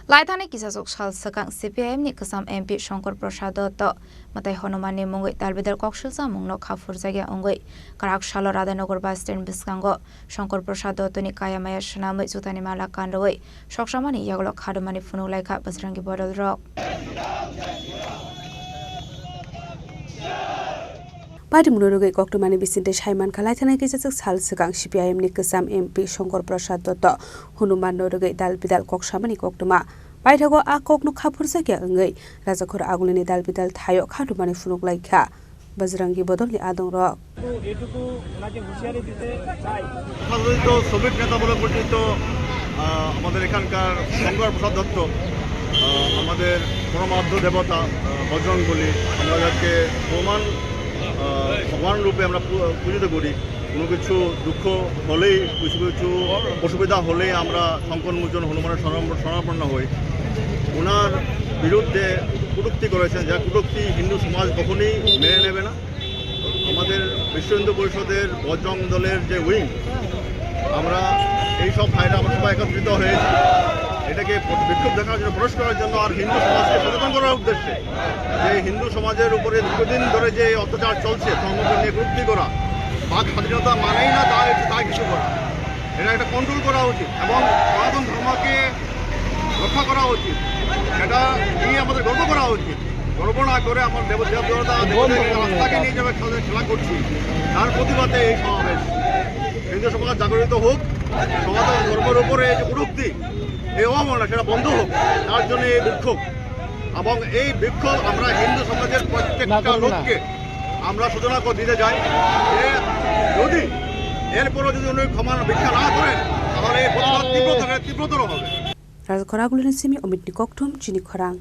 Laithani kisasok shal sakang CPM ni kasam MP Sankar Prasad Datta matai Khadumani mongoi dalbidar kokshilsa mungno khafur jagya ongoi karak shalo Radhanagar bus stand biskango Sankar Prasad Datta ni kayamaya shnamai jutani mala kandoi Soksawi Khadumani phunuklaikha Bajarangi Bodolrok Party Munurugai Khadumani Bisinte Shaiman Kalaitana Kisasok Sal Sakang CPM ni kasam MP Sankar Prasad Datta Hanuman Nurugai dalbidal Soksawi Khaduma Baithago akokno khapur jagya ongai Rajakhor agulini dalbidal thayo Khadumani phunuklaikha Bajarangi Bodolrok adongrok এটুকু ওনাকে হুঁশিয়ারি দিতে চাই সাধারণত শ্রমিক নেতা বলে পরিচিত আমাদের এখানকার শঙ্কর প্রসাদ দত্ত আমাদের পরমার্থ দেবতা বজরং বলি আমরা যাকে ভগবান রূপে আমরা পূজিত করি কোনো কিছু দুঃখ হলেই কিছু অসুবিধা হলেই আমরা সংকটমোচন হনুমানের শরণাপন্ন হই ওনার বিরুদ্ধে কটূক্তি করেছেন যা কটূক্তি হিন্দু সমাজ কখনোই মেনে নেবে না আমাদের বিশ্ব হিন্দু পরিষদের বজরং দলের যে উইং আমরা এই সব ভাইরা আমরা সবাই একত্রিত হয়েছি এটাকে বিক্ষোভ দেখানোর জন্য প্রকাশ করার জন্য আর হিন্দু সমাজকে সচেতন করার উদ্দেশ্যে যে হিন্দু সমাজের উপরে দীর্ঘদিন ধরে যে অত্যাচার চলছে ধর্মকে নিয়ে কটূক্তি করা বাক স্বাধীনতা মানেই না তাই কিছু করা এটা একটা কন্ট্রোল করা উচিত এবং সনাতন ধর্মকে রক্ষা করা উচিত এটা নিয়ে আমাদের গর্ব করা উচিত গর্ব না করে আমার দেবদেবতা রাস্তাকে নিয়ে যাবে খেলা করছি তার প্রতিবাদে এই সমাবেশ হিন্দু সমাজ জাগরিত হোক সনাতন ধর্মের উপরে যে কটূক্তি এই অবমাননা সেটা বন্ধ হোক তার জন্য এই বিক্ষোভ এবং এই বিক্ষোভ আমরা হিন্দু সমাজের প্রত্যেকটা লোককে আমরা সূচনা করে দিতে যাই যে যদি এরপরও যদি উনি ক্ষমা ভিক্ষা না করেন তাহলে এই প্রতিবাদ তীব্রতর হবে Rajakhor agulini simi omitni kokthum Chini Khorang